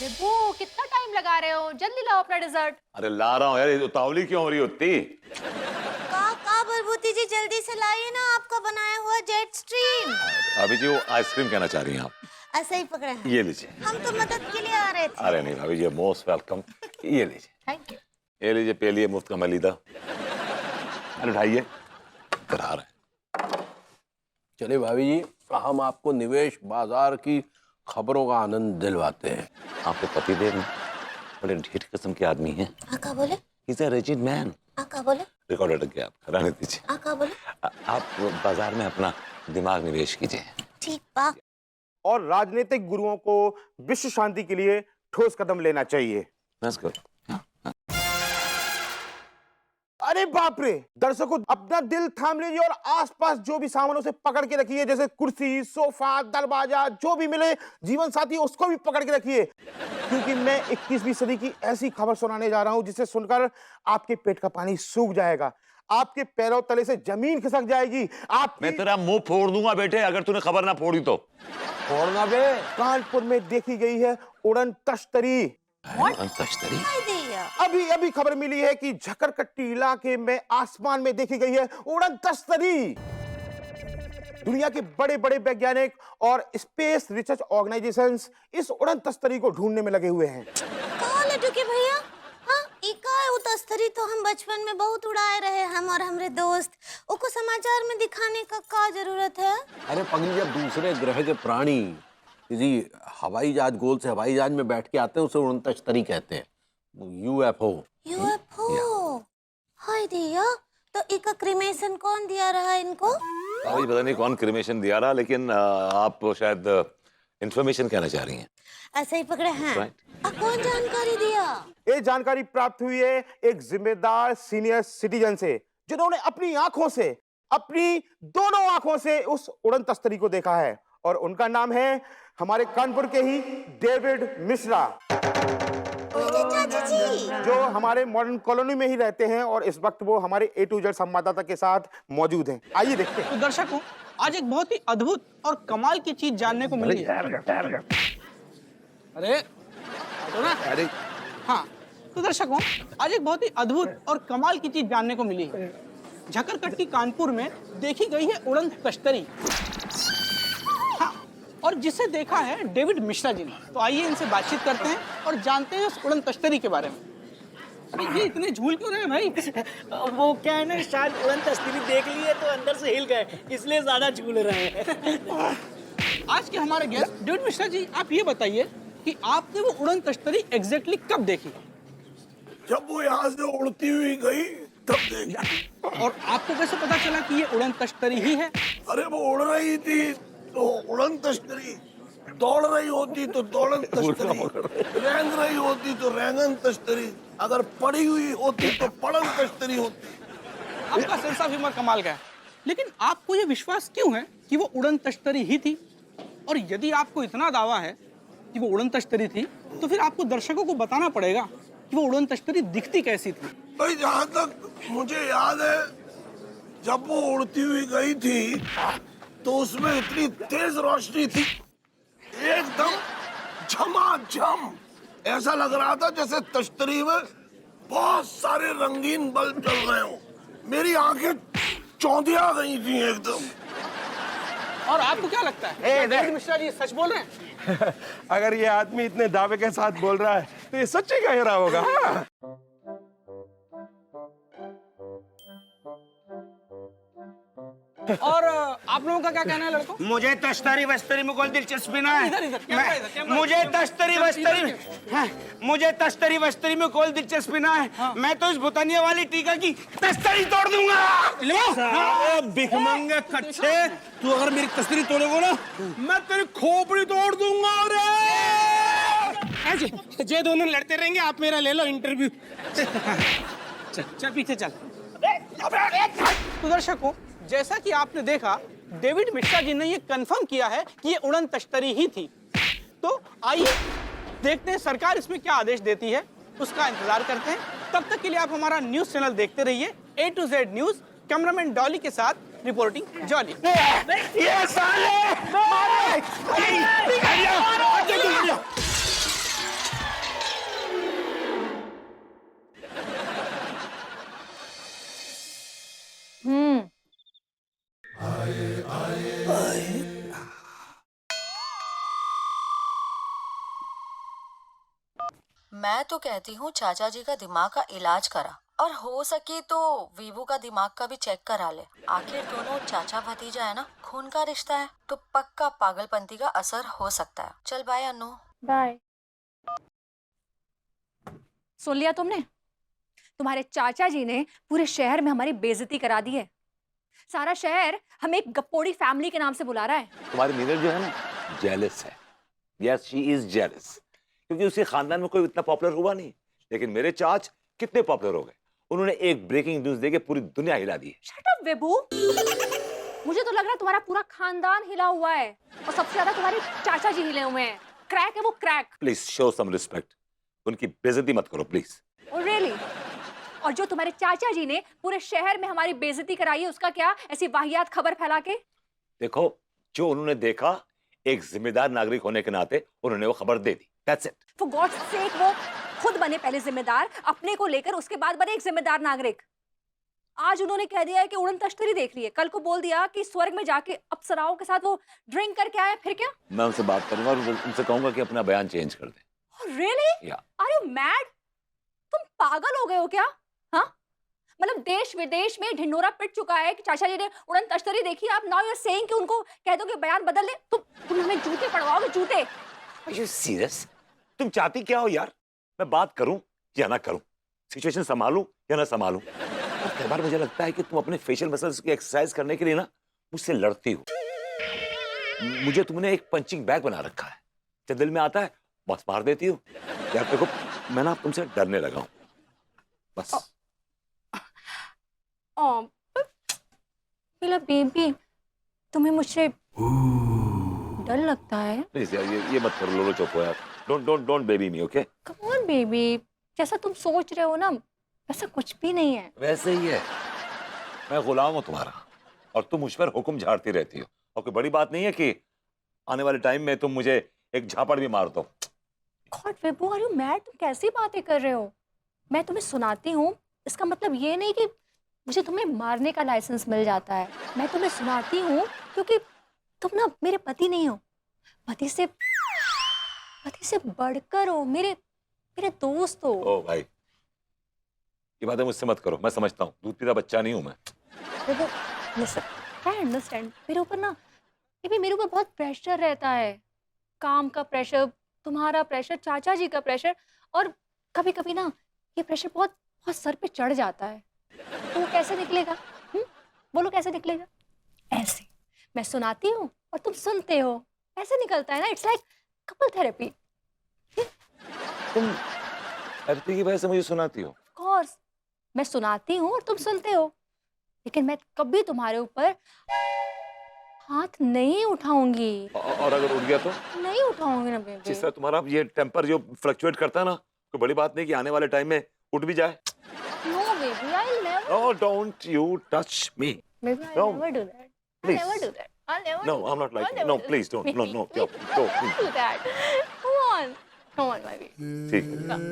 विभू कितना टाइम लगा रहे हो, जल्दी लाओ अपना डिजर्ट। अरे ला रहा हूँ यार, ये उतावली क्यों हो रही होती? का बलबूती जी जल्दी से लाइए ना आपका बनाया हुआ जेट स्ट्रीम। भाभी जी वो आइसक्रीम कहना चाह रही हैं आप? ऐसा ही पकड़े हैं। ये लीजिए। हम तो मदद के लिए आ रहे थे। अरे नहीं भाभी जी, मोस्ट वेलकम। ये लीजिए। Thank you. ये लीजिए, पे लिए मुफ्त का मलीदा। अरे उठाइए, करा रहे हैं। चले भाभी जी, हम आपको निवेश बाजार की खबरों का आनंद दिलवाते हैं। आपके पतिदेव बड़े ढीठ किस्म के आदमी हैं। आका बोले। He's a rigid man। आका बोले। रिकॉर्ड अटक गया, आप रहने दीजिए। आका बोले। आप बाजार में अपना दिमाग निवेश कीजिए। ठीक बा। और राजनीतिक गुरुओं को विश्व शांति के लिए ठोस कदम लेना चाहिए। That's good। अरे बाप रे, दर्शकों अपना दिल थाम लीजिए और आसपास जो भी सामान उसे पकड़ के रखिए, जैसे कुर्सी, सोफा, दरवाजा, जो भी मिले जीवन साथी उसको भी पकड़ के रखिए, क्योंकि मैं 21वीं सदी की ऐसी खबर सुनाने जा रहा हूं जिसे सुनकर आपके पेट का पानी सूख जाएगा, आपके पैरों तले से जमीन खिसक जाएगी। मैं तेरा मुंह फोड़ दूंगा बेटे अगर तूने खबर ना फोड़ी तो। फोड़ना बे। कानपुर में देखी गई है उड़न तश्तरी। तश्तरी? अभी अभी खबर मिली है कि झकरकट्टी इलाके में आसमान में देखी गई है उड़न तश्तरी। दुनिया के बड़े बड़े वैज्ञानिक और स्पेस रिसर्च ऑर्गेनाइजेशंस इस उड़न तश्तरी को ढूंढने में लगे हुए हैं। कहाँ लड्डू के भैया? हाँ, इका है तश्तरी तो हम बचपन में बहुत उड़ाए रहे, हम और हमारे दोस्त। उको समाचार में दिखाने का जरूरत है? अरे पगली, जब दूसरे ग्रह के प्राणी किसी हवाई जहाज, गोल से हवाई जहाज में बैठ के आते हैं उसे उड़न तश्तरी कहते हैं। यूएफओ। यूएफओ। हाय दिया, तो इका क्रीमेशन कौन दिया रहा इनको? अभी पता नहीं कौन क्रिमेशन दिया रहा, लेकिन आप शायद इंफॉर्मेशन कहना चाह रही हैं। ऐसे ही पकड़े हैं। Right। कौन जानकारी दिया? ये जानकारी प्राप्त हुई है एक जिम्मेदार सीनियर सिटीजन से, जिन्होंने अपनी आंखों से, अपनी दोनों आंखों से उस उड़न तश्तरी को देखा है, और उनका नाम है हमारे कानपुर के ही डेविड मिश्रा, चाचा जी, जो हमारे मॉडर्न कॉलोनी में ही रहते हैं और इस वक्त वो हमारे A to Z संवाददाता के साथ मौजूद हैं। आइए देखते हैं। तो दर्शकों, आज एक बहुत ही अद्भुत और कमाल की चीज जानने को मिली है। अरे तो ना, हाँ, तो दर्शकों, आज एक बहुत ही अद्भुत और कमाल की चीज जानने को मिली है। झकरकट्टी कानपुर में देखी गई है उड़न तश्तरी, हाँ, और जिसे देखा है डेविड मिश्रा जी ने। तो आइए इनसे बातचीत करते हैं और जानते हैं उस उड़न तश्तरी के बारे में। ये इतने झूल क्यों रहे हैं भाई? वो क्या है ना, शायद उड़न तश्तरी देख लिए तो अंदर से हिल गए, इसलिए ज्यादा झूल रहे हैं। आज के हमारे गेस्ट डेविड मिश्रा जी, आप ये बताइए कि आपने वो उड़न तश्तरी एग्जैक्टली कब देखी? जब वो यहाँ से उड़ती हुई गई तब देखी। और आपको कैसे पता चला कि ये उड़न तश्तरी ही है? अरे वो उड़ रही थी तो उड़न तश्तरी, दौड़ रही होती तो दौड़न तश्तरी, रेंग रही होती तो रेंगन तश्तरी, अगर पड़ी हुई होती तो पड़न तश्तरी होती। आपका सेंस ऑफ ह्यूमर कमाल का है, लेकिन आपको ये विश्वास क्यों है कि वो उड़न तश्तरी ही थी? और यदि आपको इतना दावा है कि वो उड़न तश्तरी थी, तो फिर आपको दर्शकों को बताना पड़ेगा कि वो उड़न तश्तरी दिखती कैसी थी। भाई जहाँ तक मुझे याद है, जब वो उड़ती हुई गई थी तो उसमें इतनी तेज रोशनी थी, एकदम झमाझम, ऐसा लग रहा था जैसे तश्तरी में बहुत सारे रंगीन बल्ब जल रहे हो। मेरी आंखें चौंधिया गई थी एकदम। और आपको क्या लगता है, डेविड मिश्रा जी सच बोल रहे हैं? अगर ये आदमी इतने दावे के साथ बोल रहा है तो ये सच्ची कह रहा होगा। और आप लोगों का क्या कहना है लड़कों? मुझे तश्तरी वस्तरी में कोई दिलचस्पी ना इधर, है। कैमरा इधर, कैमरा मुझे इधर। तश्तरी वस्तरी में, हाँ, मुझे तश्तरी वस्तरी में कोई दिलचस्पी ना है। हाँ। मैं तो इस भुतनिया वाली टीका की तश्तरी तोड़ दूंगा। भिखमंगे कच्चे, तू अगर मेरी तस्वीर तोड़ेगा ना, मैं तेरी खोपड़ी तोड़ दूंगा। ये दोनों लड़ते रहेंगे, आप मेरा ले लो इंटरव्यू। चल पीछे चल। तो दर्शकों, जैसा कि आपने देखा, डेविड मिश्रा जी ने ये कंफर्म किया है कि ये उड़न तश्तरी ही थी। तो आइए देखते हैं सरकार इसमें क्या आदेश देती है, उसका इंतजार करते हैं। तब तक के लिए आप हमारा न्यूज चैनल देखते रहिए, A to Z news. Cameraman Dolly के साथ रिपोर्टिंग जॉली। ये साले मैं तो कहती हूँ चाचा जी का दिमाग का इलाज करा, और हो सके तो वीवू का दिमाग का भी चेक करा ले। आखिर दोनों चाचा भतीजा है ना, खून का रिश्ता है, तो पक्का पागलपंती का असर हो सकता है। चल बाय अनु। बाय। सुन लिया तुमने? तुम्हारे चाचा जी ने पूरे शहर में हमारी बेइज्जती करा दी है। सारा शहर हमें एक गप्पोड़ी फैमिली के नाम से बुला रहा है। तुम्हारी नीरज जो है ना, जेलस है। यस, शी इज जेलस, क्योंकि उसके खानदान में कोई इतना पॉपुलर हुआ नहीं। लेकिन मेरे चाच कितने पॉपुलर हो गए, उन्होंने एक ब्रेकिंग न्यूज देके पूरी दुनिया हिला दी है। शट अप विभू, मुझे तो लग रहा है तुम्हारा पूरा खानदान हिला हुआ है, और सबसे ज्यादा तुम्हारे चाचा जी हिले हुए हैं। क्रैक है वो, crack. Please show some respect, उनकी बेइज्जती मत करो प्लीज। Oh really? और जो तुम्हारे चाचा जी ने पूरे शहर में हमारी बेइज्जती कराई है, उसका क्या? ऐसी वाहियात खबर फैला के। देखो, जो उन्होंने देखा, एक जिम्मेदार नागरिक होने के नाते उन्होंने वो खबर दे दी। That's it. For God's sake, वो खुद बने पहले जिम्मेदार अपने को लेकर, उसके बाद बने एक जिम्मेदार नागरिक। आज उन्होंने कह दिया है कि उड़न तश्तरी देख ली है, कल को बोल दिया कि स्वर्ग में जाके अप्सराओं के साथ वो ड्रिंक करके आए, फिर क्या? मैं उनसे बात करूंगा और उनसे कहूंगा कि अपना बयान चेंज कर दे। रियली? या आर यू मैड? तुम पागल हो गए हो क्या? हाँ, मतलब देश विदेश में ढिंडोरा पिट चुका है कि चाचा जी ने उड़न तश्तरी देखी। आप नाउ यू आर सेइंग कि उनको कह दो कि बयान बदल ले। तुम हमें जूते पड़वाओगे, जूते। Are you serious? तुम चाहती क्या हो यार? मैं बात करूं या ना करूं, सिचुएशन संभालूं या ना संभालूं? और कई बार मुझे लगता है कि तुम अपने फेशियल मसल्स की एक्सरसाइज करने के लिए ना मुझसे लड़ती हो। मुझे तुमने एक पंचिंग बैग बना रखा है, जब दिल में आता है बस मार देती हो। यार देखो, मैं ना तुमसे डरने लगा हूं बस। मेरा बेबी, तुम्हें मुझसे डर लगता है? प्लीज यार, ये मत करो, लोलो चुप हो यार। Don't baby me, okay? Come on baby, जैसा तुम सोच रहे हो ना वैसा कुछ भी नहीं है। वैसे ही है, मैं गुलाम हूं तुम्हारा और तुम मुझ पर हुक्म झाड़ती रहती हो। और कोई बड़ी बात नहीं है कि आने वाले टाइम में तुम मुझे एक झापड़ भी मार दो। God Vibhu, are you mad? तुम कैसी बातें कर रहे हो? मैं तुम्हें सुनाती हूँ, इसका मतलब ये नहीं कि मुझे तुम्हें मारने का लाइसेंस मिल जाता है। मैं तुम्हें सुनाती हूँ क्योंकि तुम ना मेरे पति नहीं हो, पति से बढ़कर हो, मेरे दोस्त हो। ओ भाई, ये बातें मुझसे मत करो, मैं समझता हूँ, दूध पीता बच्चा नहीं हूँ मैं। देखो, listen, I understand, मेरे ऊपर ना मेरे ऊपर बहुत प्रेशर रहता है, काम का प्रेशर, तुम्हारा प्रेशर, चाचा जी का प्रेशर, और कभी कभी ना ये प्रेशर बहुत बहुत सर पे चढ़ जाता है। तो वो कैसे निकलेगा? बोलो कैसे निकलेगा? ऐसे मैं सुनाती हूँ और तुम सुनते हो, ऐसे निकलता है ना। It's like couple therapy. तुम थेरेपी की वजह से मुझे सुनाती हो? ऑफ कोर्स, मैं सुनाती हूँ और तुम सुनते हो, लेकिन मैं कभी तुम्हारे ऊपर हाथ नहीं उठाऊंगी। और अगर उठ गया तो? नहीं उठाऊंगी ना बेबी। जिस तरह तुम्हारा ये टेम्पर जो फ्लक्चुएट करता है ना, कोई बड़ी बात नहीं कि आने वाले टाइम में उठ भी जाए। No baby, I will never. Oh, don't you touch me. Baby, I'll No. never do that. I'll Please. never do that. I'll never No, do that. I'm not like I'll that. never No, do please that. don't. No, no, Baby, no, I'll never do that. Come on. Come on, my baby. ठीक है। Come.